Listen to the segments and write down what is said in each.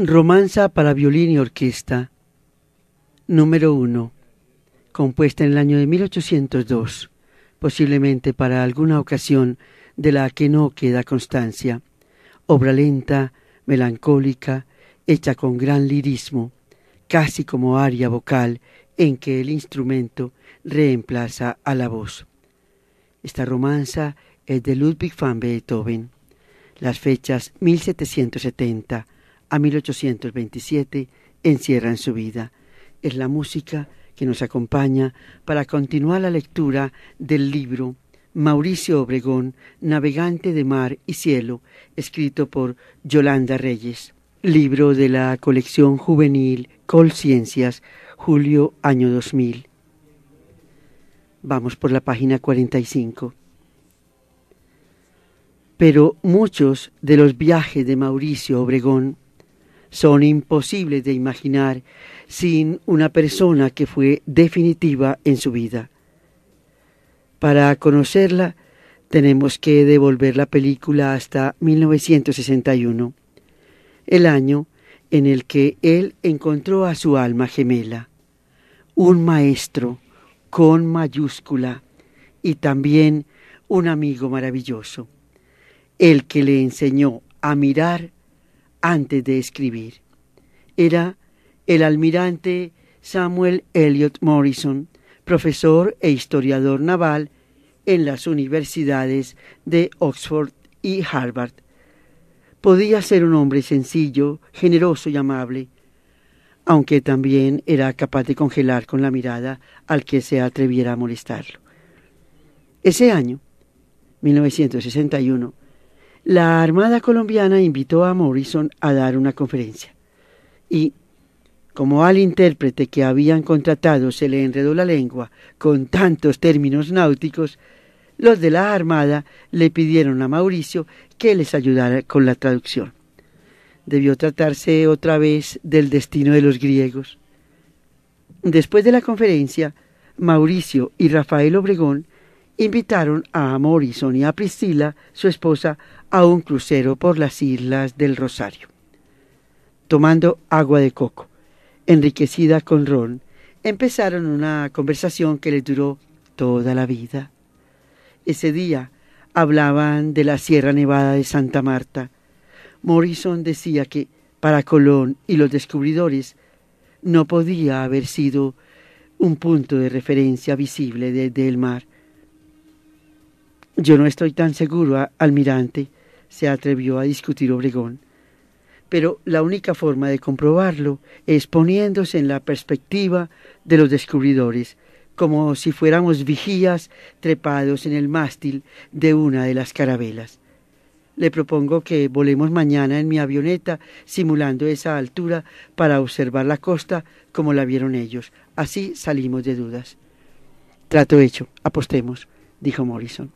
Romanza para violín y orquesta, número 1, compuesta en el año de 1802, posiblemente para alguna ocasión de la que no queda constancia, obra lenta, melancólica, hecha con gran lirismo, casi como aria vocal en que el instrumento reemplaza a la voz. Esta romanza es de Ludwig van Beethoven. Las fechas 1770 a 1827 encierran su vida. Es la música que nos acompaña para continuar la lectura del libro Mauricio Obregón, Navegante de Mar y Cielo, escrito por Yolanda Reyes, libro de la colección juvenil Colciencias, julio año 2000. Vamos por la página 45. Pero muchos de los viajes de Mauricio Obregón son imposibles de imaginar sin una persona que fue definitiva en su vida. Para conocerla, tenemos que devolver la película hasta 1961, el año en el que él encontró a su alma gemela, un maestro con mayúscula y también un amigo maravilloso, el que le enseñó a mirar antes de escribir. Era el almirante Samuel Eliot Morison, profesor e historiador naval en las universidades de Oxford y Harvard. Podía ser un hombre sencillo, generoso y amable, aunque también era capaz de congelar con la mirada al que se atreviera a molestarlo. Ese año, 1961, la Armada colombiana invitó a Morison a dar una conferencia y, como al intérprete que habían contratado se le enredó la lengua con tantos términos náuticos, los de la Armada le pidieron a Mauricio que les ayudara con la traducción. Debió tratarse otra vez del destino de los griegos. Después de la conferencia, Mauricio y Rafael Obregón invitaron a Morison y a Priscila, su esposa, a un crucero por las islas del Rosario. Tomando agua de coco, enriquecida con ron, empezaron una conversación que les duró toda la vida. Ese día hablaban de la Sierra Nevada de Santa Marta. Morison decía que para Colón y los descubridores no podía haber sido un punto de referencia visible desde el mar. Yo no estoy tan seguro, almirante, se atrevió a discutir Obregón, pero la única forma de comprobarlo es poniéndose en la perspectiva de los descubridores, como si fuéramos vigías trepados en el mástil de una de las carabelas. Le propongo que volemos mañana en mi avioneta simulando esa altura para observar la costa como la vieron ellos. Así salimos de dudas. Trato hecho, apostemos, dijo Morison.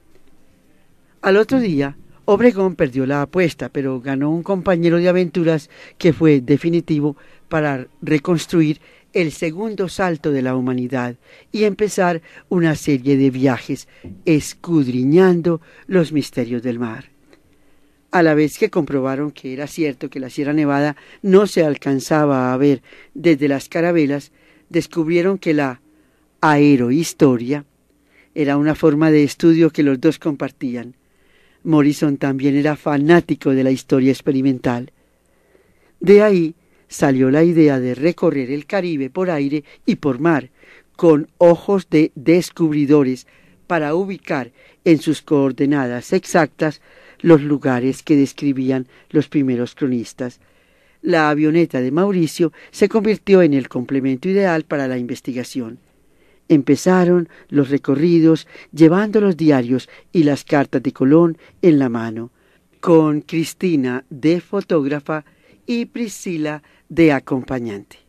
Al otro día, Obregón perdió la apuesta, pero ganó un compañero de aventuras que fue definitivo para reconstruir el segundo salto de la humanidad y empezar una serie de viajes escudriñando los misterios del mar. A la vez que comprobaron que era cierto que la Sierra Nevada no se alcanzaba a ver desde las carabelas, descubrieron que la aerohistoria era una forma de estudio que los dos compartían. Morison también era fanático de la historia experimental. De ahí salió la idea de recorrer el Caribe por aire y por mar, con ojos de descubridores, para ubicar en sus coordenadas exactas los lugares que describían los primeros cronistas. La avioneta de Mauricio se convirtió en el complemento ideal para la investigación. Empezaron los recorridos llevando los diarios y las cartas de Colón en la mano, con Cristina de fotógrafa y Priscila de acompañante.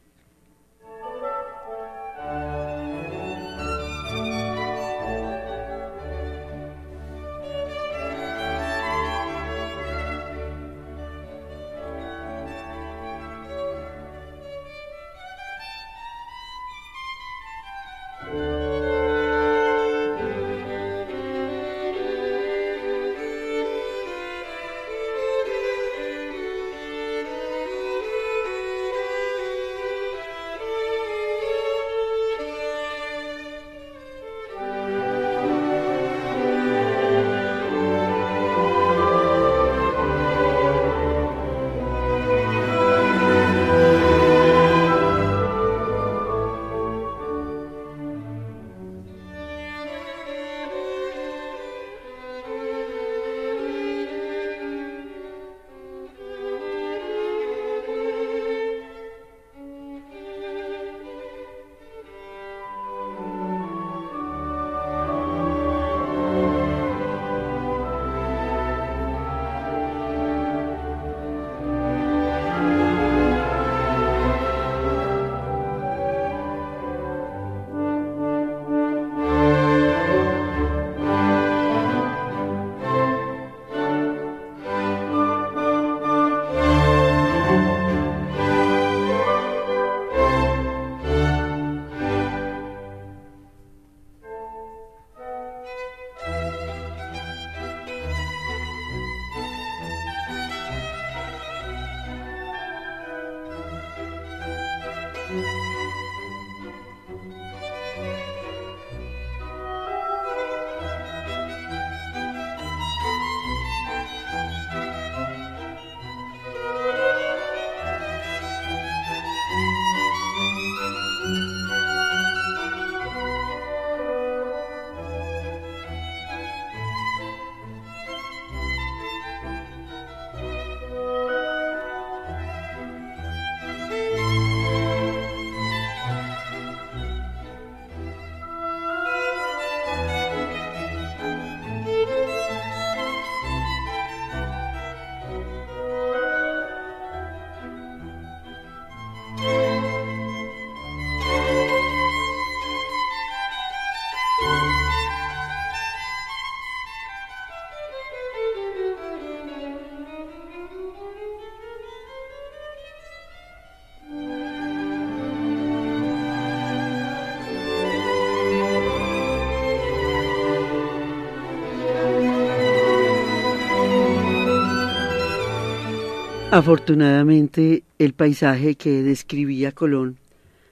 Afortunadamente, el paisaje que describía Colón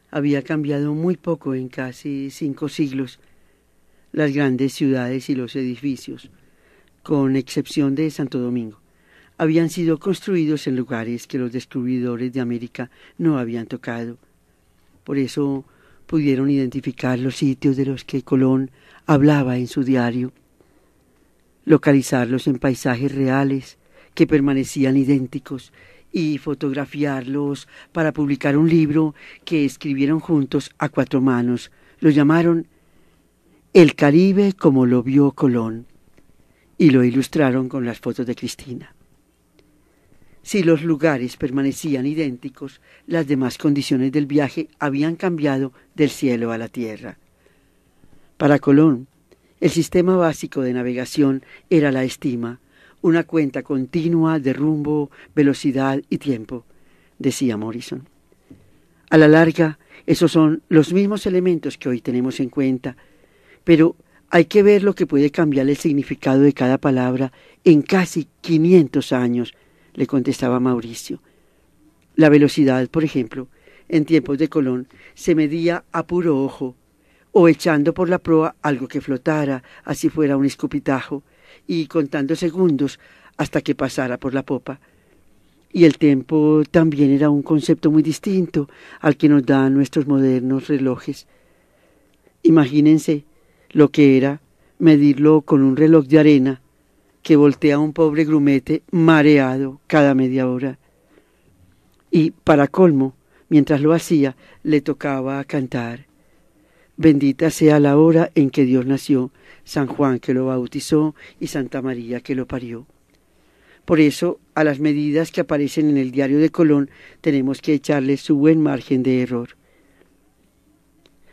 había cambiado muy poco en casi 5 siglos. Las grandes ciudades y los edificios, con excepción de Santo Domingo, habían sido construidos en lugares que los descubridores de América no habían tocado. Por eso pudieron identificar los sitios de los que Colón hablaba en su diario, localizarlos en paisajes reales que permanecían idénticos y fotografiarlos para publicar un libro que escribieron juntos a 4 manos. Lo llamaron El Caribe como lo vio Colón y lo ilustraron con las fotos de Cristina. Si los lugares permanecían idénticos, las demás condiciones del viaje habían cambiado del cielo a la tierra. Para Colón, el sistema básico de navegación era la estima, una cuenta continua de rumbo, velocidad y tiempo, decía Morrison. A la larga, esos son los mismos elementos que hoy tenemos en cuenta, pero hay que ver lo que puede cambiar el significado de cada palabra en casi 500 años, le contestaba Mauricio. La velocidad, por ejemplo, en tiempos de Colón, se medía a puro ojo, o echando por la proa algo que flotara, así fuera un escupitajo, y contando segundos hasta que pasara por la popa. Y el tiempo también era un concepto muy distinto al que nos dan nuestros modernos relojes. Imagínense lo que era medirlo con un reloj de arena que voltea un pobre grumete mareado cada media hora. Y, para colmo, mientras lo hacía, le tocaba cantar: Bendita sea la hora en que Dios nació, San Juan que lo bautizó y Santa María que lo parió. Por eso, a las medidas que aparecen en el diario de Colón tenemos que echarle su buen margen de error.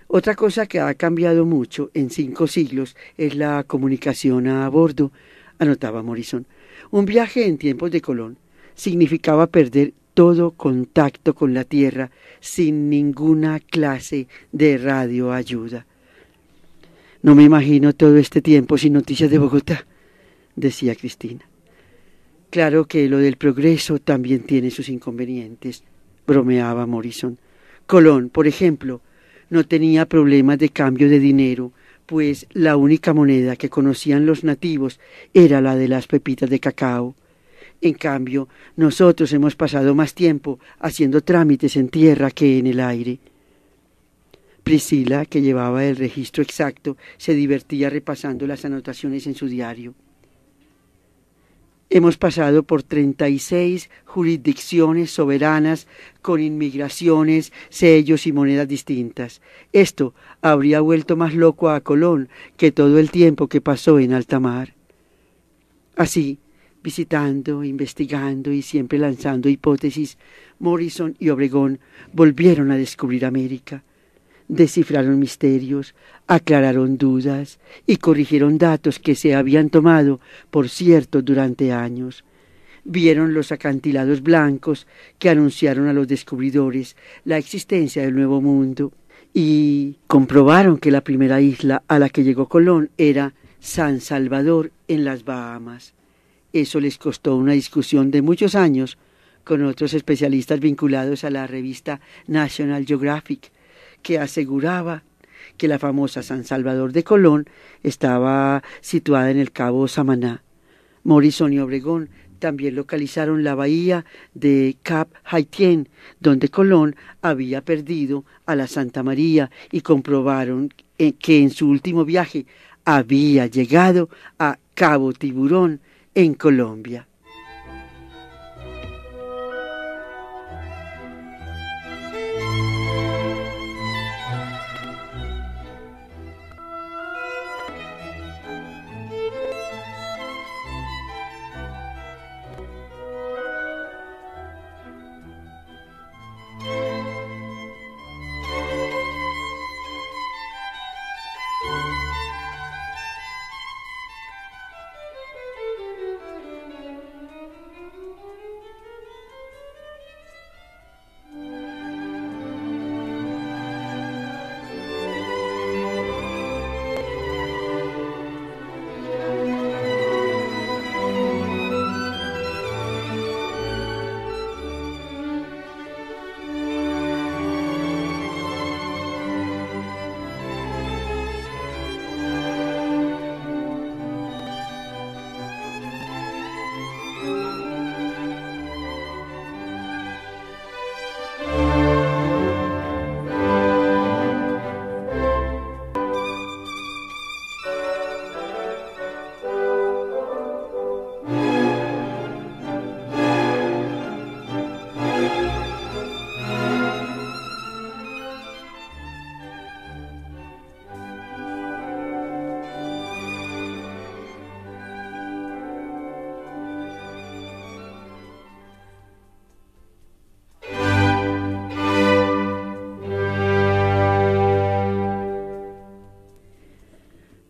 Otra cosa que ha cambiado mucho en 5 siglos es la comunicación a bordo, anotaba Morrison. Un viaje en tiempos de Colón significaba perder todo contacto con la tierra sin ninguna clase de radioayuda. No me imagino todo este tiempo sin noticias de Bogotá, decía Cristina. Claro que lo del progreso también tiene sus inconvenientes, bromeaba Morrison. Colón, por ejemplo, no tenía problemas de cambio de dinero, pues la única moneda que conocían los nativos era la de las pepitas de cacao. En cambio, nosotros hemos pasado más tiempo haciendo trámites en tierra que en el aire. Priscila, que llevaba el registro exacto, se divertía repasando las anotaciones en su diario. Hemos pasado por 36 jurisdicciones soberanas con inmigraciones, sellos y monedas distintas. Esto habría vuelto más loco a Colón que todo el tiempo que pasó en alta mar. Así, visitando, investigando y siempre lanzando hipótesis, Morrison y Obregón volvieron a descubrir América. Descifraron misterios, aclararon dudas y corrigieron datos que se habían tomado por ciertos durante años. Vieron los acantilados blancos que anunciaron a los descubridores la existencia del Nuevo Mundo y comprobaron que la primera isla a la que llegó Colón era San Salvador en las Bahamas. Eso les costó una discusión de muchos años con otros especialistas vinculados a la revista National Geographic, que aseguraba que la famosa San Salvador de Colón estaba situada en el Cabo Samaná. Morrison y Obregón también localizaron la bahía de Cap Haitien, donde Colón había perdido a la Santa María, y comprobaron que en su último viaje había llegado a Cabo Tiburón, en Colombia.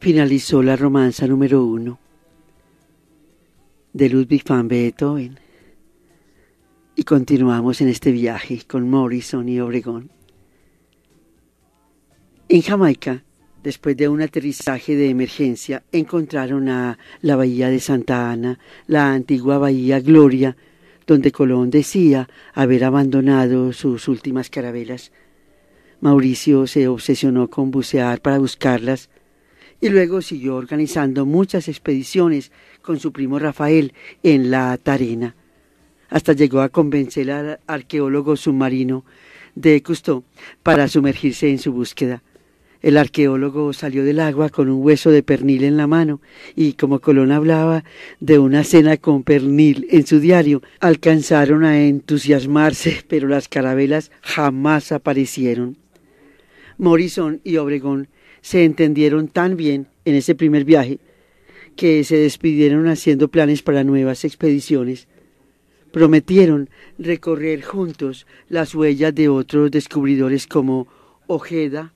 finalizó la romanza número 1 de Ludwig van Beethoven y continuamos en este viaje con Morrison y Obregón. En Jamaica, después de un aterrizaje de emergencia, encontraron a la bahía de Santa Ana, la antigua bahía Gloria, donde Colón decía haber abandonado sus últimas carabelas. Mauricio se obsesionó con bucear para buscarlas y luego siguió organizando muchas expediciones con su primo Rafael en la Tarena. Hasta llegó a convencer al arqueólogo submarino de Cousteau para sumergirse en su búsqueda. El arqueólogo salió del agua con un hueso de pernil en la mano y como Colón hablaba de una cena con pernil en su diario, alcanzaron a entusiasmarse, pero las carabelas jamás aparecieron. Morrison y Obregón se entendieron tan bien en ese primer viaje que se despidieron haciendo planes para nuevas expediciones. Prometieron recorrer juntos las huellas de otros descubridores como Ojeda,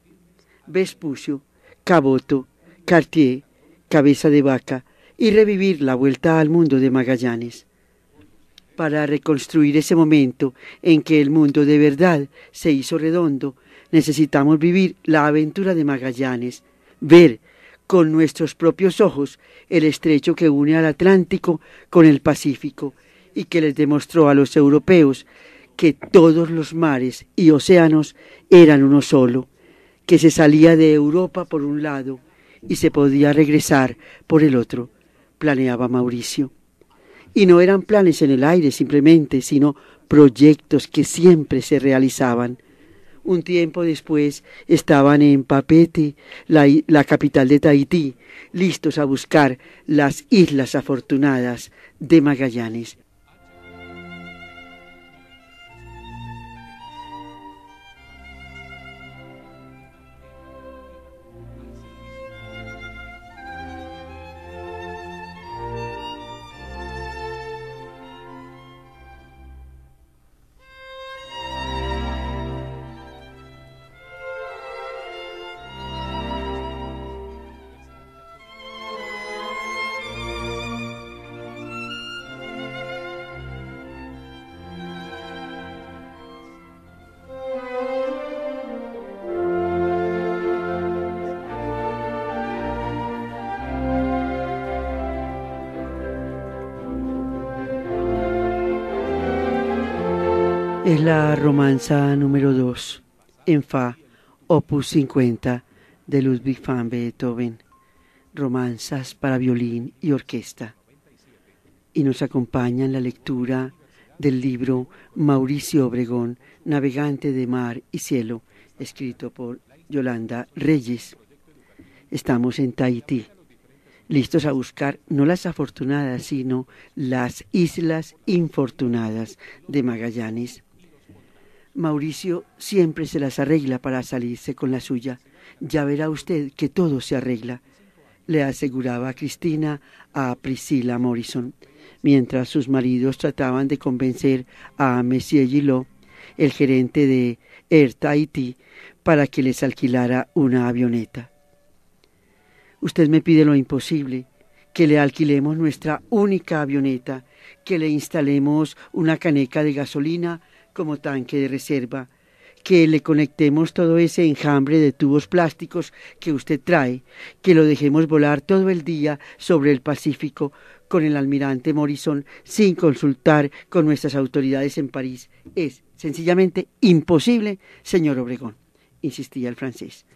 Vespucio, Caboto, Cartier, Cabeza de Vaca y revivir la vuelta al mundo de Magallanes. Para reconstruir ese momento en que el mundo de verdad se hizo redondo, necesitamos vivir la aventura de Magallanes, ver con nuestros propios ojos el estrecho que une al Atlántico con el Pacífico y que les demostró a los europeos que todos los mares y océanos eran uno solo, que se salía de Europa por un lado y se podía regresar por el otro, planeaba Mauricio. Y no eran planes en el aire simplemente, sino proyectos que siempre se realizaban. Un tiempo después estaban en Papeete, la capital de Tahití, listos a buscar las Islas Afortunadas de Magallanes. Es la romanza número 2, en Fa, opus 50, de Ludwig van Beethoven, romanzas para violín y orquesta. Y nos acompaña en la lectura del libro Mauricio Obregón, Navegante de Mar y Cielo, escrito por Yolanda Reyes. Estamos en Tahití, listos a buscar no las afortunadas, sino las Islas Infortunadas de Magallanes. Mauricio siempre se las arregla para salirse con la suya. Ya verá usted que todo se arregla, le aseguraba Cristina a Priscilla Morrison, mientras sus maridos trataban de convencer a Monsieur Gillot, el gerente de Air Tahiti, para que les alquilara una avioneta. Usted me pide lo imposible, que le alquilemos nuestra única avioneta, que le instalemos una caneca de gasolina como tanque de reserva, que le conectemos todo ese enjambre de tubos plásticos que usted trae, que lo dejemos volar todo el día sobre el Pacífico con el almirante Morrison sin consultar con nuestras autoridades en París. Es sencillamente imposible, señor Obregón, insistía el francés.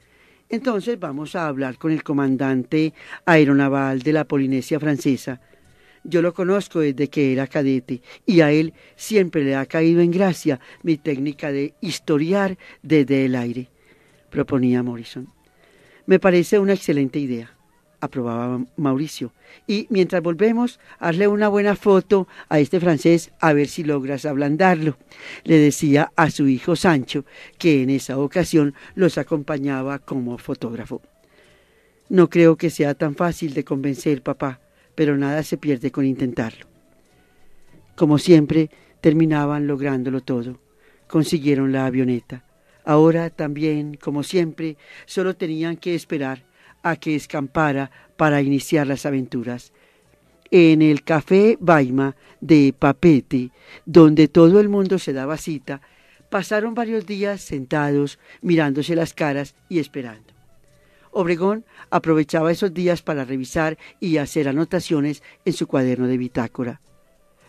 Entonces vamos a hablar con el comandante aeronaval de la Polinesia Francesa. Yo lo conozco desde que era cadete y a él siempre le ha caído en gracia mi técnica de historiar desde el aire, proponía Morrison. Me parece una excelente idea, aprobaba Mauricio. Y mientras volvemos, hazle una buena foto a este francés a ver si logras ablandarlo, le decía a su hijo Sancho, que en esa ocasión los acompañaba como fotógrafo. No creo que sea tan fácil de convencer, papá, pero nada se pierde con intentarlo. Como siempre, terminaban lográndolo todo. Consiguieron la avioneta. Ahora también, como siempre, solo tenían que esperar a que escampara para iniciar las aventuras. En el Café Baima de Papeete, donde todo el mundo se daba cita, pasaron varios días sentados, mirándose las caras y esperando. Obregón aprovechaba esos días para revisar y hacer anotaciones en su cuaderno de bitácora.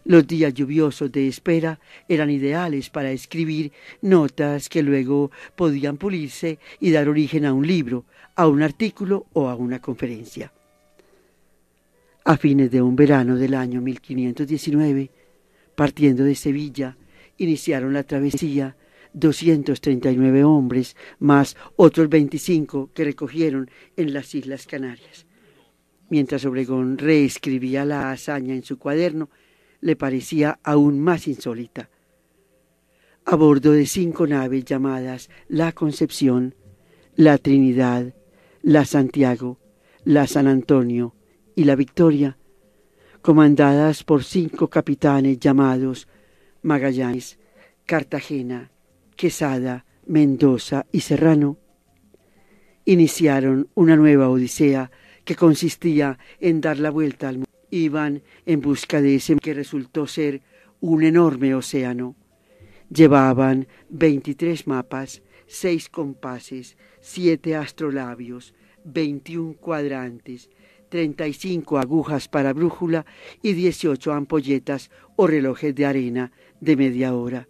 Los días lluviosos de espera eran ideales para escribir notas que luego podían pulirse y dar origen a un libro, a un artículo o a una conferencia. A fines de un verano del año 1519, partiendo de Sevilla, iniciaron la travesía 239 hombres, más otros 25 que recogieron en las Islas Canarias. Mientras Obregón reescribía la hazaña en su cuaderno, le parecía aún más insólita. A bordo de 5 naves llamadas La Concepción, la Trinidad, la Santiago, la San Antonio y la Victoria, comandadas por 5 capitanes llamados Magallanes, Cartagena, Quesada, Mendoza y Serrano, iniciaron una nueva odisea que consistía en dar la vuelta al mundo. Iban en busca de ese que resultó ser un enorme océano. Llevaban 23 mapas, 6 compases, 7 astrolabios, 21 cuadrantes, 35 agujas para brújula y 18 ampolletas o relojes de arena de media hora.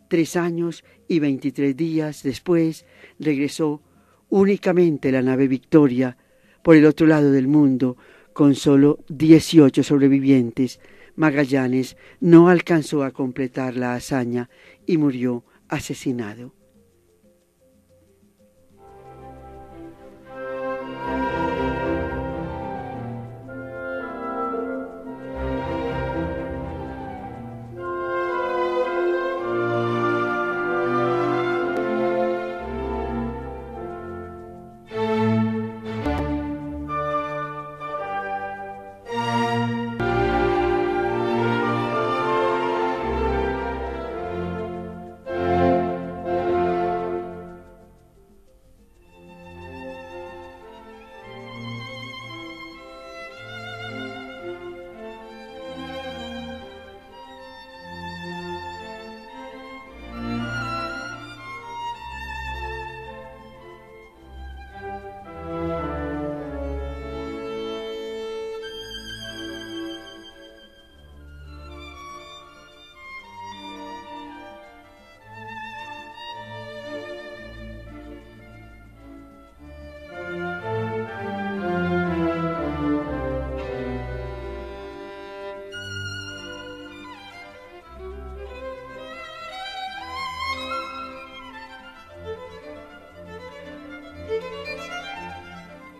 3 años y 23 días después regresó únicamente la nave Victoria por el otro lado del mundo, con solo 18 sobrevivientes. Magallanes no alcanzó a completar la hazaña y murió asesinado.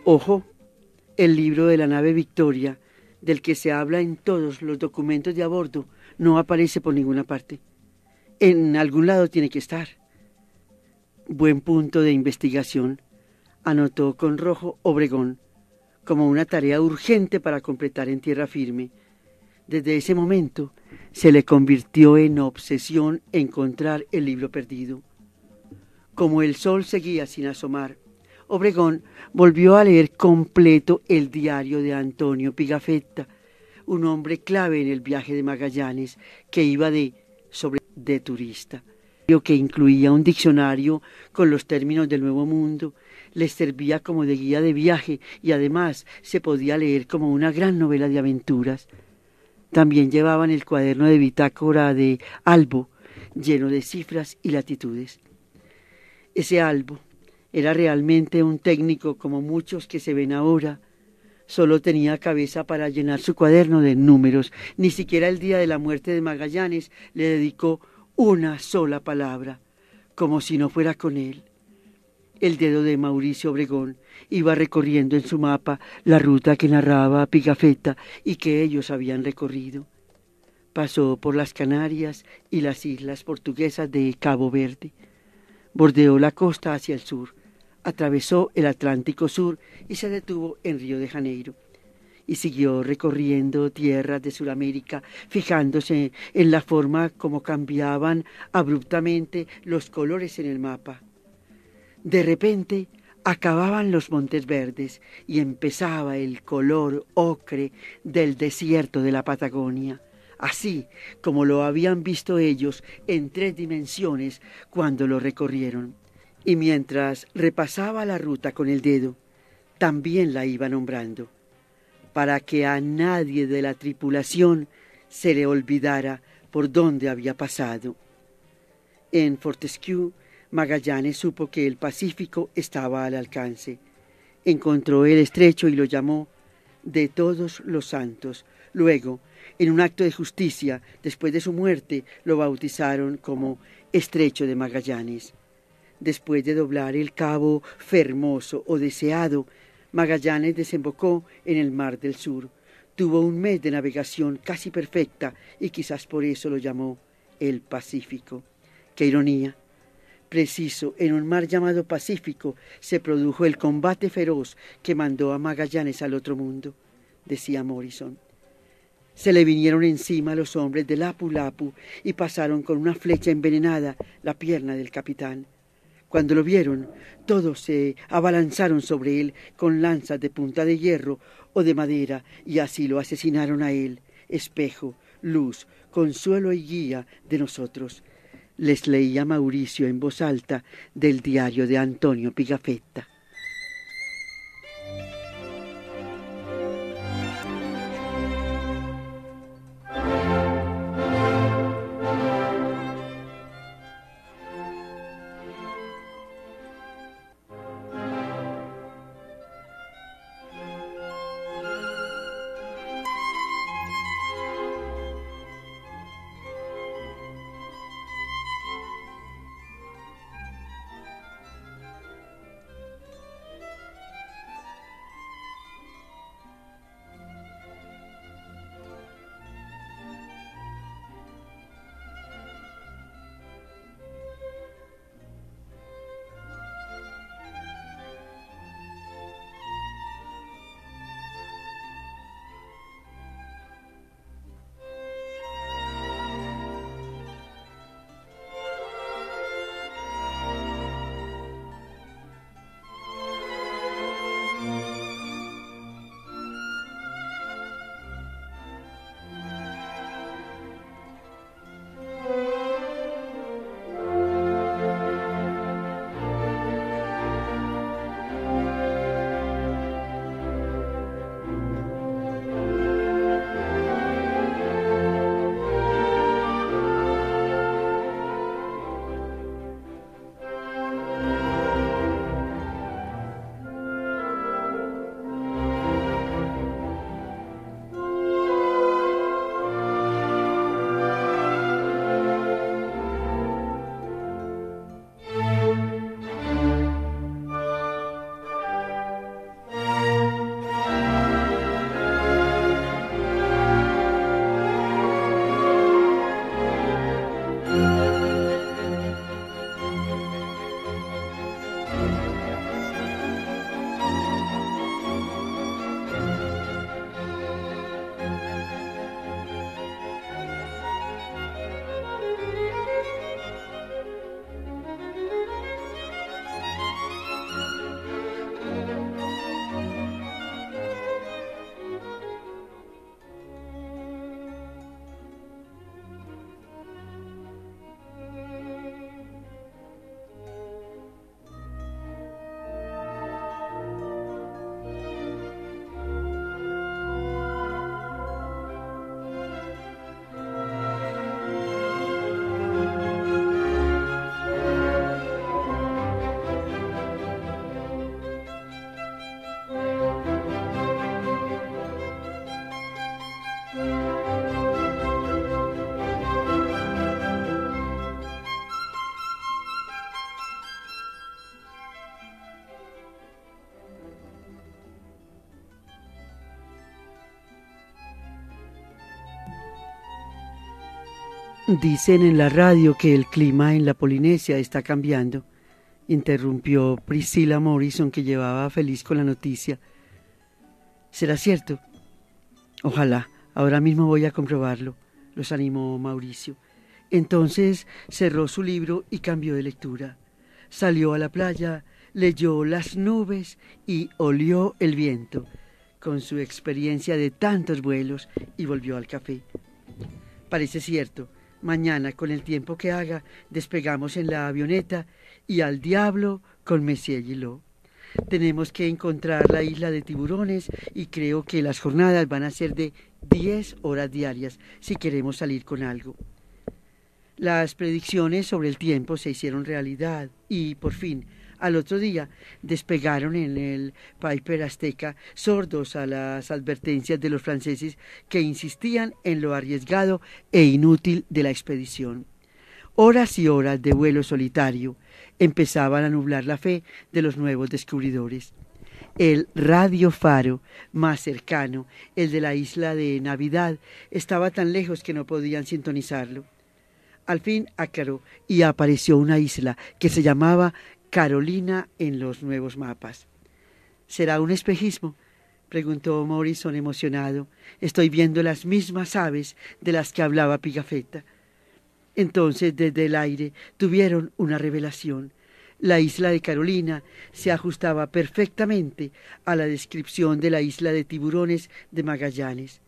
Ojo, el libro de la nave Victoria, del que se habla en todos los documentos de a bordo, no aparece por ninguna parte. En algún lado tiene que estar. Buen punto de investigación, anotó con rojo Obregón, como una tarea urgente para completar en tierra firme. Desde ese momento se le convirtió en obsesión encontrar el libro perdido. Como el sol seguía sin asomar, Obregón volvió a leer completo el diario de Antonio Pigafetta, un hombre clave en el viaje de Magallanes, que iba de turista, que incluía un diccionario con los términos del Nuevo Mundo, les servía como de guía de viaje y además se podía leer como una gran novela de aventuras. También llevaban el cuaderno de bitácora de Albo, lleno de cifras y latitudes. Ese Albo era realmente un técnico como muchos que se ven ahora. Solo tenía cabeza para llenar su cuaderno de números. Ni siquiera el día de la muerte de Magallanes le dedicó una sola palabra, como si no fuera con él. El dedo de Mauricio Obregón iba recorriendo en su mapa la ruta que narraba Pigafetta y que ellos habían recorrido. Pasó por las Canarias y las islas portuguesas de Cabo Verde. Bordeó la costa hacia el sur, atravesó el Atlántico Sur y se detuvo en Río de Janeiro. Y siguió recorriendo tierras de Sudamérica, fijándose en la forma como cambiaban abruptamente los colores en el mapa. De repente Acababan los montes verdes y empezaba el color ocre del desierto de la Patagonia, así como lo habían visto ellos en 3 dimensiones cuando lo recorrieron. Y mientras repasaba la ruta con el dedo, también la iba nombrando, para que a nadie de la tripulación se le olvidara por dónde había pasado. En Fortescue, Magallanes supo que el Pacífico estaba al alcance. Encontró el estrecho y lo llamó de Todos los Santos. Luego, en un acto de justicia, después de su muerte, lo bautizaron como Estrecho de Magallanes. Después de doblar el cabo Fermoso o Deseado, Magallanes desembocó en el Mar del Sur. Tuvo un mes de navegación casi perfecta y quizás por eso lo llamó el Pacífico. ¡Qué ironía! Preciso, en un mar llamado Pacífico se produjo el combate feroz que mandó a Magallanes al otro mundo, decía Morrison. Se le vinieron encima los hombres de Lapu Lapu y pasaron con una flecha envenenada la pierna del capitán. Cuando lo vieron, todos se abalanzaron sobre él con lanzas de punta de hierro o de madera y así lo asesinaron a él, espejo, luz, consuelo y guía de nosotros. Les leía Mauricio en voz alta del diario de Antonio Pigafetta. Dicen en la radio que el clima en la Polinesia está cambiando, interrumpió Priscilla Morrison, que llevaba feliz con la noticia. ¿Será cierto? Ojalá, ahora mismo voy a comprobarlo, los animó Mauricio. Entonces cerró su libro y cambió de lectura. Salió a la playa, leyó las nubes y olió el viento, con su experiencia de tantos vuelos, y volvió al café. Parece cierto, mañana, con el tiempo que haga, despegamos en la avioneta y al diablo con Monsieur Gillot. Tenemos que encontrar la isla de Tiburones y creo que las jornadas van a ser de 10 horas diarias si queremos salir con algo. Las predicciones sobre el tiempo se hicieron realidad y, por fin, al otro día despegaron en el Piper Azteca, sordos a las advertencias de los franceses que insistían en lo arriesgado e inútil de la expedición. Horas y horas de vuelo solitario empezaban a nublar la fe de los nuevos descubridores. El radio faro más cercano, el de la isla de Navidad, estaba tan lejos que no podían sintonizarlo. Al fin aclaró y apareció una isla que se llamaba Carolina en los nuevos mapas. ¿Será un espejismo?, preguntó Morrison emocionado. Estoy viendo las mismas aves de las que hablaba Pigafetta. Entonces, desde el aire, tuvieron una revelación. La isla de Carolina se ajustaba perfectamente a la descripción de la isla de Tiburones de Magallanes.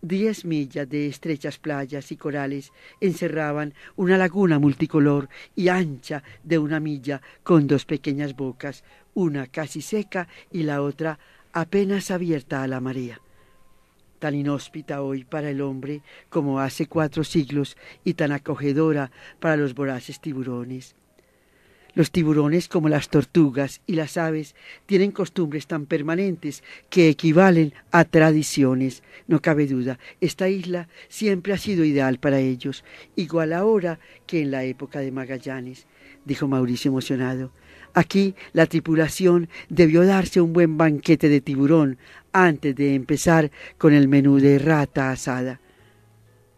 10 millas de estrechas playas y corales encerraban una laguna multicolor y ancha de 1 milla con 2 pequeñas bocas, una casi seca y la otra apenas abierta a la marea. Tan inhóspita hoy para el hombre como hace 4 siglos y tan acogedora para los voraces tiburones. Los tiburones, como las tortugas y las aves, tienen costumbres tan permanentes que equivalen a tradiciones. No cabe duda, esta isla siempre ha sido ideal para ellos, igual ahora que en la época de Magallanes, dijo Mauricio emocionado. Aquí la tripulación debió darse un buen banquete de tiburón antes de empezar con el menú de rata asada.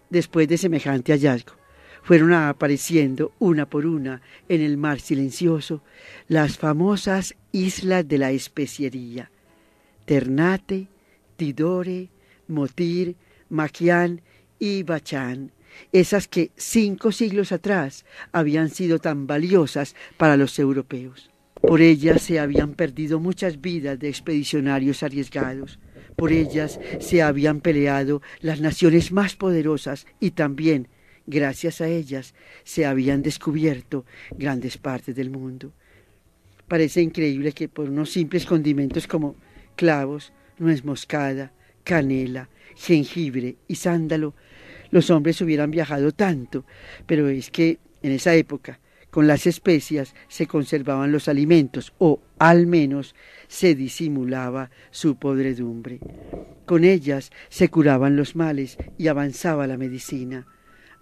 Después de semejante hallazgo, fueron apareciendo una por una en el mar silencioso las famosas islas de la especiería: Ternate, Tidore, Motir, Maquián y Bachán, esas que 5 siglos atrás habían sido tan valiosas para los europeos. Por ellas se habían perdido muchas vidas de expedicionarios arriesgados. Por ellas se habían peleado las naciones más poderosas y también, gracias a ellas, se habían descubierto grandes partes del mundo. Parece increíble que por unos simples condimentos como clavos, nuez moscada, canela, jengibre y sándalo, los hombres hubieran viajado tanto, pero es que en esa época, con las especias se conservaban los alimentos, o al menos se disimulaba su podredumbre. Con ellas se curaban los males y avanzaba la medicina.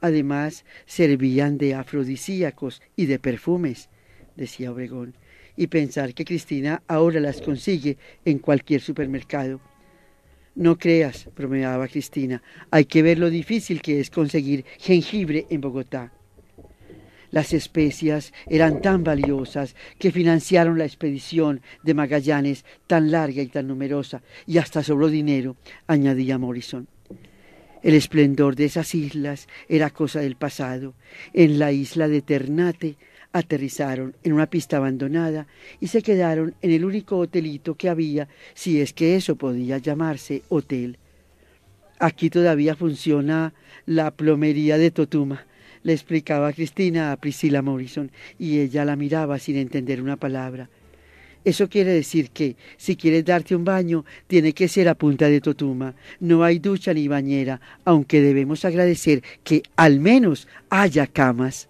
Además, servían de afrodisíacos y de perfumes, decía Obregón, y pensar que Cristina ahora las consigue en cualquier supermercado. No creas, bromeaba Cristina, hay que ver lo difícil que es conseguir jengibre en Bogotá. Las especias eran tan valiosas que financiaron la expedición de Magallanes tan larga y tan numerosa, y hasta sobró dinero, añadía Morrison. El esplendor de esas islas era cosa del pasado. En la isla de Ternate aterrizaron en una pista abandonada y se quedaron en el único hotelito que había, si es que eso podía llamarse hotel. Aquí todavía funciona la plomería de Totuma, le explicaba Cristina a Priscilla Morrison, y ella la miraba sin entender una palabra. Eso quiere decir que, si quieres darte un baño, tiene que ser a punta de Totuma. No hay ducha ni bañera, aunque debemos agradecer que al menos haya camas.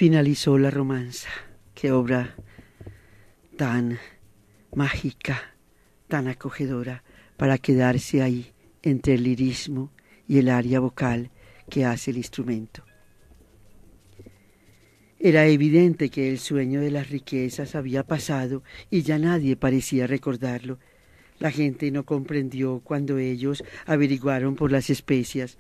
finalizó la romanza. Qué obra tan mágica, tan acogedora para quedarse ahí entre el lirismo y el aria vocal que hace el instrumento. Era evidente que el sueño de las riquezas había pasado y ya nadie parecía recordarlo. La gente no comprendió cuando ellos averiguaron por las especias.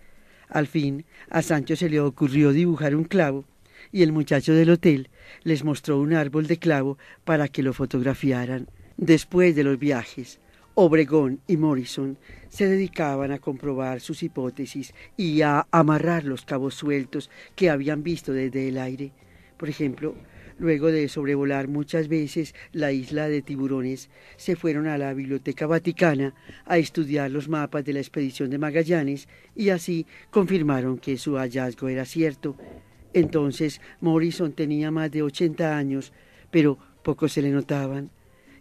Al fin, a Sancho se le ocurrió dibujar un clavo y el muchacho del hotel les mostró un árbol de clavo para que lo fotografiaran. Después de los viajes, Obregón y Morrison se dedicaban a comprobar sus hipótesis y a amarrar los cabos sueltos que habían visto desde el aire. Por ejemplo, luego de sobrevolar muchas veces la isla de Tiburones, se fueron a la Biblioteca Vaticana a estudiar los mapas de la expedición de Magallanes y así confirmaron que su hallazgo era cierto. Entonces Morrison tenía más de 80 años, pero poco se le notaban.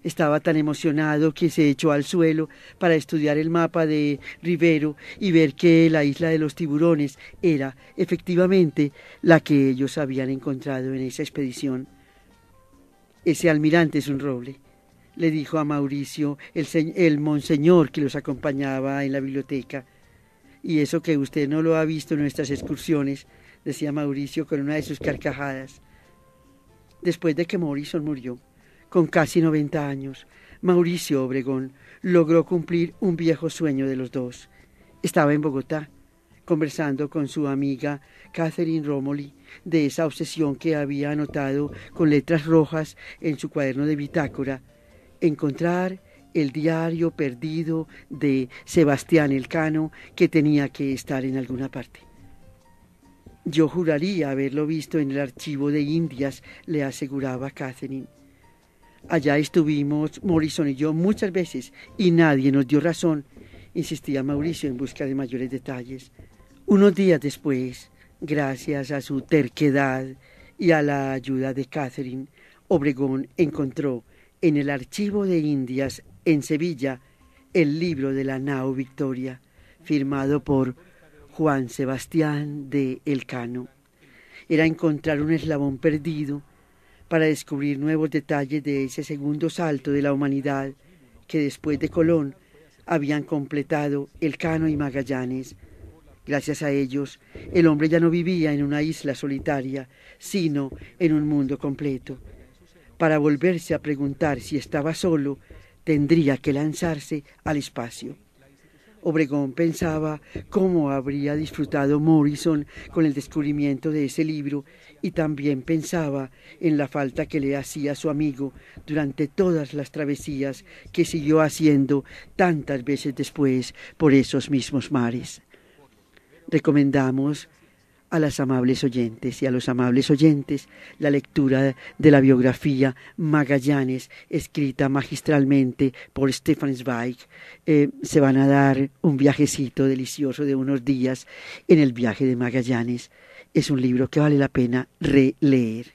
Estaba tan emocionado que se echó al suelo para estudiar el mapa de Rivero y ver que la isla de los Tiburones era efectivamente la que ellos habían encontrado en esa expedición. Ese almirante es un roble, le dijo a Mauricio el monseñor que los acompañaba en la biblioteca. Y eso que usted no lo ha visto en nuestras excursiones, decía Mauricio con una de sus carcajadas. Después de que Morrison murió, con casi 90 años, Mauricio Obregón logró cumplir un viejo sueño de los dos. Estaba en Bogotá, conversando con su amiga Catherine Romoli de esa obsesión que había anotado con letras rojas en su cuaderno de bitácora: encontrar el diario perdido de Sebastián Elcano, que tenía que estar en alguna parte. Yo juraría haberlo visto en el archivo de Indias, le aseguraba Catherine. Allá estuvimos Morrison y yo muchas veces y nadie nos dio razón, insistía Mauricio en busca de mayores detalles. Unos días después, gracias a su terquedad y a la ayuda de Catherine, Obregón encontró en el archivo de Indias en Sevilla el libro de la nao Victoria, firmado por Juan Sebastián de Elcano. Era encontrar un eslabón perdido para descubrir nuevos detalles de ese segundo salto de la humanidad que después de Colón habían completado Elcano y Magallanes. Gracias a ellos, el hombre ya no vivía en una isla solitaria, sino en un mundo completo. Para volverse a preguntar si estaba solo, tendría que lanzarse al espacio. Obregón pensaba cómo habría disfrutado Morrison con el descubrimiento de ese libro y también pensaba en la falta que le hacía a su amigo durante todas las travesías que siguió haciendo tantas veces después por esos mismos mares. Recomendamos a las amables oyentes y a los amables oyentes la lectura de la biografía Magallanes, escrita magistralmente por Stefan Zweig. Se van a dar un viajecito delicioso de unos días en el viaje de Magallanes. Es un libro que vale la pena releer.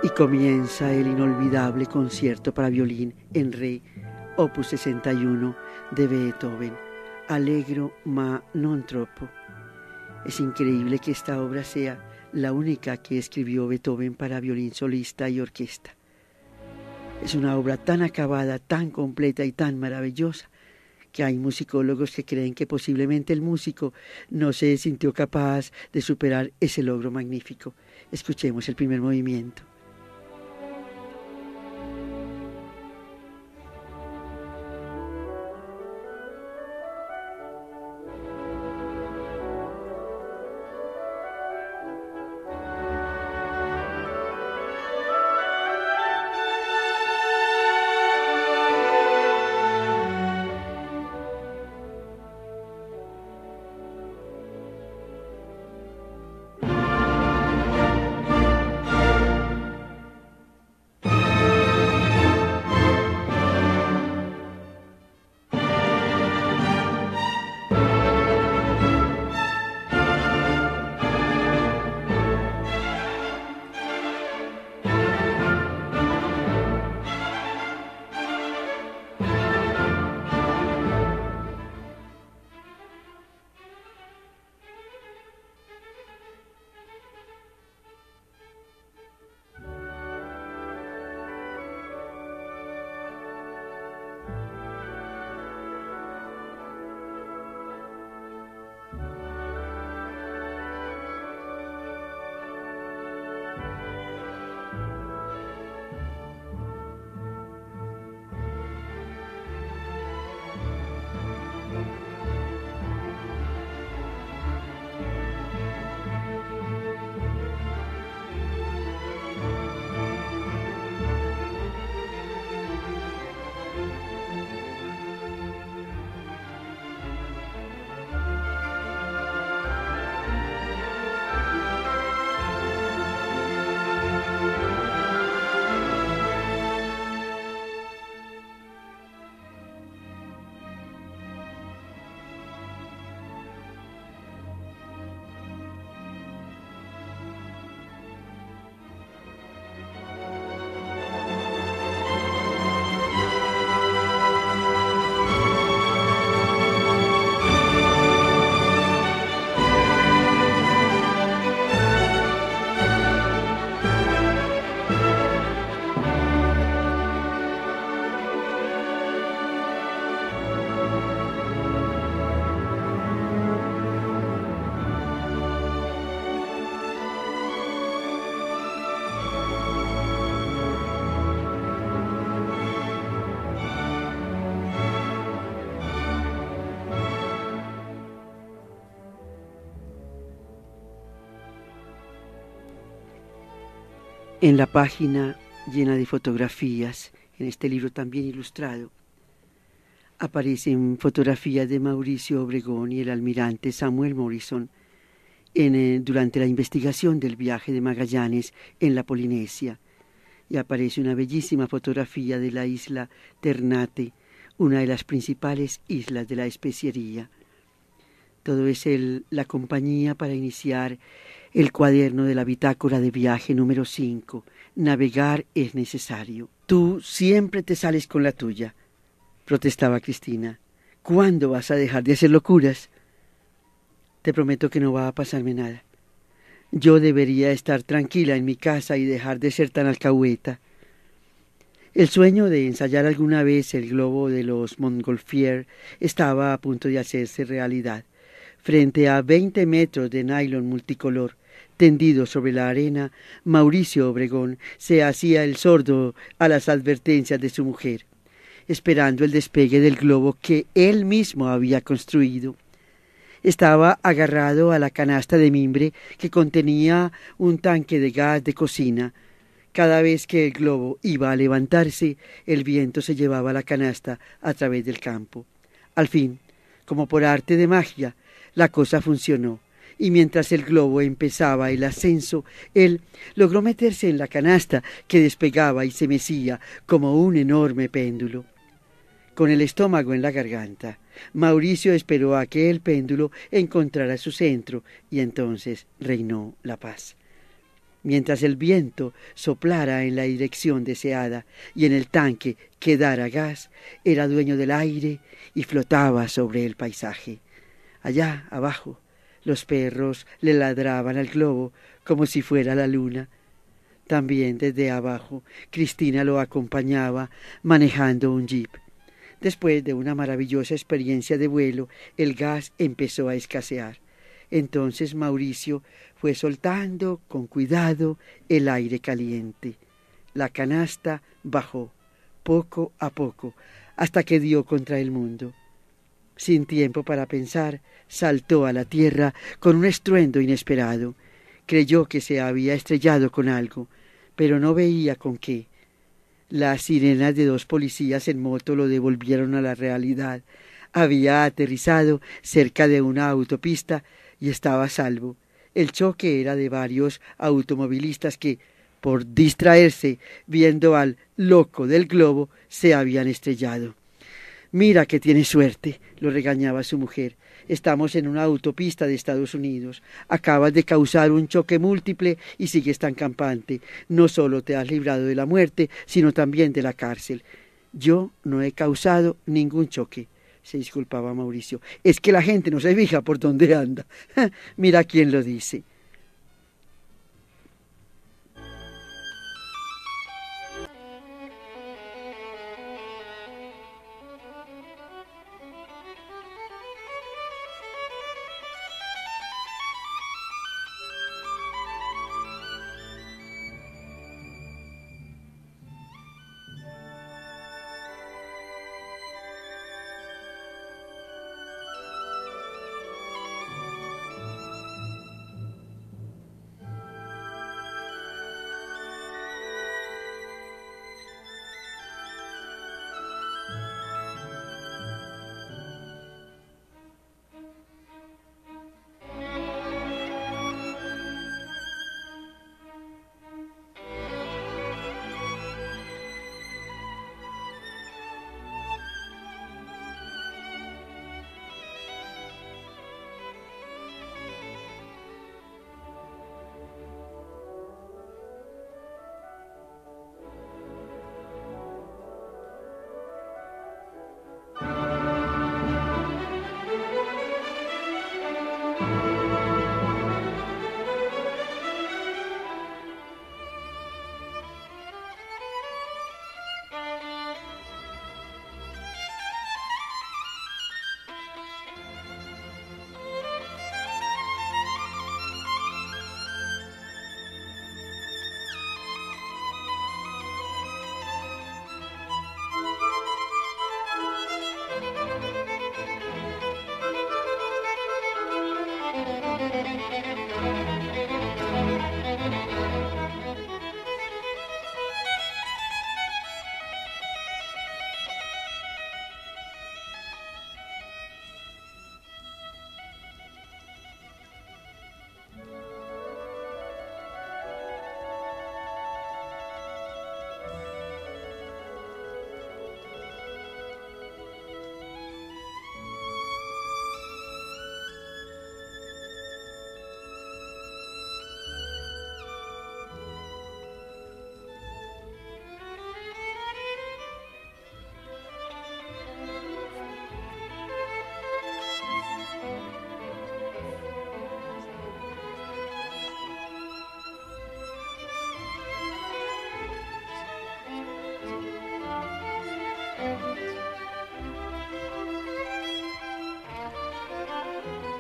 Y comienza el inolvidable concierto para violín en re, opus 61 de Beethoven, Allegro ma non troppo. Es increíble que esta obra sea la única que escribió Beethoven para violín solista y orquesta. Es una obra tan acabada, tan completa y tan maravillosa que hay musicólogos que creen que posiblemente el músico no se sintió capaz de superar ese logro magnífico. Escuchemos el primer movimiento. En la página llena de fotografías, en este libro también ilustrado, aparecen fotografías de Mauricio Obregón y el almirante Samuel Morrison durante la investigación del viaje de Magallanes en la Polinesia, y aparece una bellísima fotografía de la isla Ternate, una de las principales islas de la especiería. Todo es la compañía para iniciar el cuaderno de la bitácora de viaje número 5. Navegar es necesario. Tú siempre te sales con la tuya, protestaba Cristina. ¿Cuándo vas a dejar de hacer locuras? Te prometo que no va a pasarme nada. Yo debería estar tranquila en mi casa y dejar de ser tan alcahueta. El sueño de ensayar alguna vez el globo de los Montgolfier estaba a punto de hacerse realidad. Frente a 20 metros de nylon multicolor, tendido sobre la arena, Mauricio Obregón se hacía el sordo a las advertencias de su mujer, esperando el despegue del globo que él mismo había construido. Estaba agarrado a la canasta de mimbre que contenía un tanque de gas de cocina. Cada vez que el globo iba a levantarse, el viento se llevaba la canasta a través del campo. Al fin, como por arte de magia, la cosa funcionó, y mientras el globo empezaba el ascenso, él logró meterse en la canasta que despegaba y se mecía como un enorme péndulo. Con el estómago en la garganta, Mauricio esperó a que el péndulo encontrara su centro y entonces reinó la paz. Mientras el viento soplara en la dirección deseada y en el tanque quedara gas, era dueño del aire y flotaba sobre el paisaje. Allá abajo, los perros le ladraban al globo como si fuera la luna. También desde abajo, Cristina lo acompañaba manejando un jeep. Después de una maravillosa experiencia de vuelo, el gas empezó a escasear. Entonces Mauricio fue soltando con cuidado el aire caliente. La canasta bajó, poco a poco, hasta que dio contra el mundo. Sin tiempo para pensar, saltó a la tierra con un estruendo inesperado. Creyó que se había estrellado con algo, pero no veía con qué. Las sirenas de 2 policías en moto lo devolvieron a la realidad. Había aterrizado cerca de una autopista y estaba a salvo. El choque era de varios automovilistas que, por distraerse viendo al loco del globo, se habían estrellado. «Mira que tienes suerte», lo regañaba su mujer. «Estamos en una autopista de Estados Unidos. Acabas de causar un choque múltiple y sigues tan campante. No solo te has librado de la muerte, sino también de la cárcel». «Yo no he causado ningún choque», se disculpaba Mauricio. «Es que la gente no se fija por dónde anda». «Mira quién lo dice».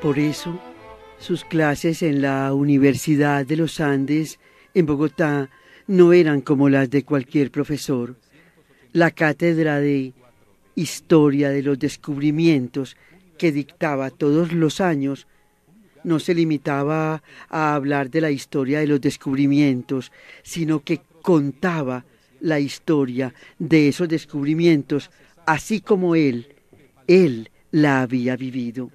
Por eso, sus clases en la Universidad de los Andes, en Bogotá, no eran como las de cualquier profesor. La cátedra de Historia de los Descubrimientos que dictaba todos los años no se limitaba a hablar de la historia de los descubrimientos, sino que contaba la historia de esos descubrimientos, así como él la había vivido.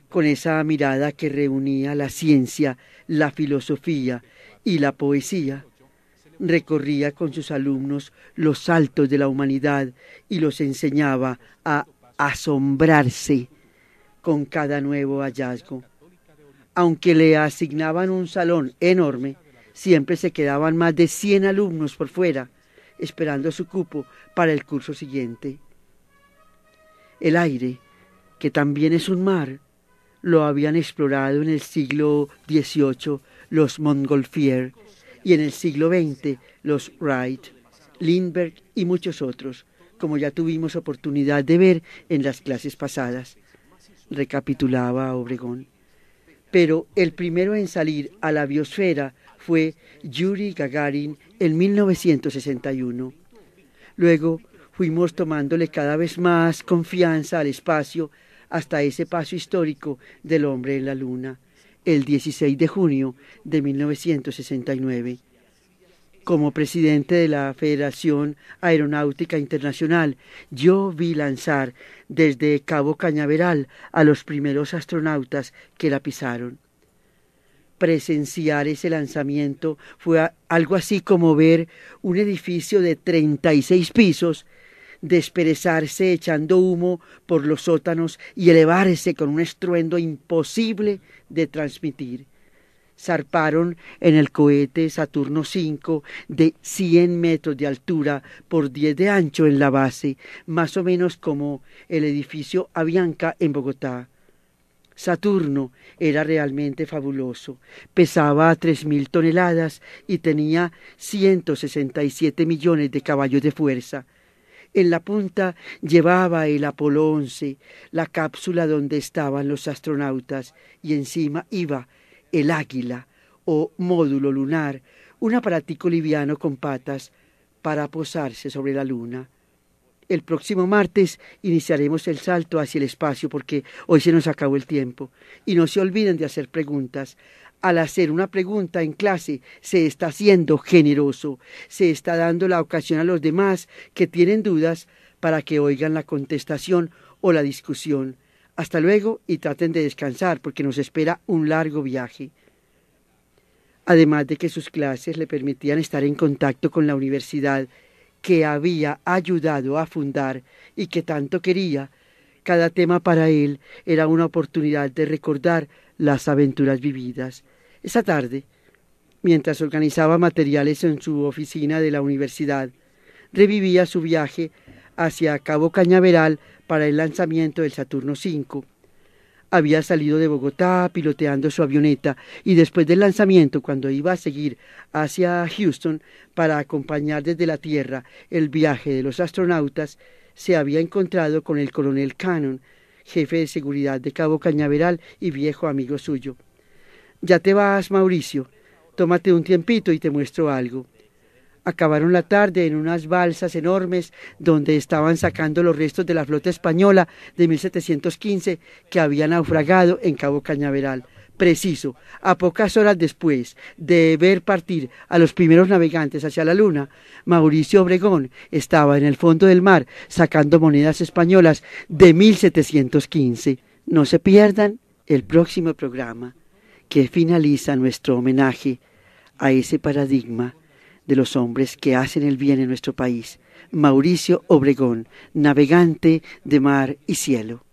Con esa mirada que reunía la ciencia, la filosofía y la poesía, recorría con sus alumnos los saltos de la humanidad y los enseñaba a asombrarse con cada nuevo hallazgo. Aunque le asignaban un salón enorme, siempre se quedaban más de 100 alumnos por fuera, esperando su cupo para el curso siguiente. El aire, que también es un mar, lo habían explorado en el siglo XVIII los Montgolfier y en el siglo XX los Wright, Lindbergh y muchos otros, como ya tuvimos oportunidad de ver en las clases pasadas, recapitulaba Obregón. Pero el primero en salir a la biosfera fue Yuri Gagarin en 1961. Luego fuimos tomándole cada vez más confianza al espacio hasta ese paso histórico del hombre en la Luna, el 16 de junio de 1969. Como presidente de la Federación Aeronáutica Internacional, yo vi lanzar desde Cabo Cañaveral a los primeros astronautas que la pisaron. Presenciar ese lanzamiento fue algo así como ver un edificio de 36 pisos desperezarse echando humo por los sótanos y elevarse con un estruendo imposible de transmitir. Zarparon en el cohete Saturno V de 100 metros de altura por 10 de ancho en la base, más o menos como el edificio Avianca en Bogotá. Saturno era realmente fabuloso, pesaba 3.000 toneladas y tenía 167 millones de caballos de fuerza. En la punta llevaba el Apolo 11, la cápsula donde estaban los astronautas, y encima iba el Águila, o módulo lunar, un aparatico liviano con patas para posarse sobre la luna. El próximo martes iniciaremos el salto hacia el espacio porque hoy se nos acabó el tiempo. Y no se olviden de hacer preguntas. Al hacer una pregunta en clase se está siendo generoso, se está dando la ocasión a los demás que tienen dudas para que oigan la contestación o la discusión. Hasta luego y traten de descansar porque nos espera un largo viaje. Además de que sus clases le permitían estar en contacto con la universidad que había ayudado a fundar y que tanto quería, cada tema para él era una oportunidad de recordar las aventuras vividas. Esa tarde, mientras organizaba materiales en su oficina de la universidad, revivía su viaje hacia Cabo Cañaveral para el lanzamiento del Saturno V. Había salido de Bogotá piloteando su avioneta y después del lanzamiento, cuando iba a seguir hacia Houston para acompañar desde la Tierra el viaje de los astronautas, se había encontrado con el coronel Cannon, jefe de seguridad de Cabo Cañaveral y viejo amigo suyo. «Ya te vas, Mauricio, tómate un tiempito y te muestro algo». Acabaron la tarde en unas balsas enormes donde estaban sacando los restos de la flota española de 1715 que había naufragado en Cabo Cañaveral. Preciso, a pocas horas después de ver partir a los primeros navegantes hacia la luna, Mauricio Obregón estaba en el fondo del mar sacando monedas españolas de 1715. No se pierdan el próximo programa que finaliza nuestro homenaje a ese paradigma de los hombres que hacen el bien en nuestro país, Mauricio Obregón, navegante de mar y cielo.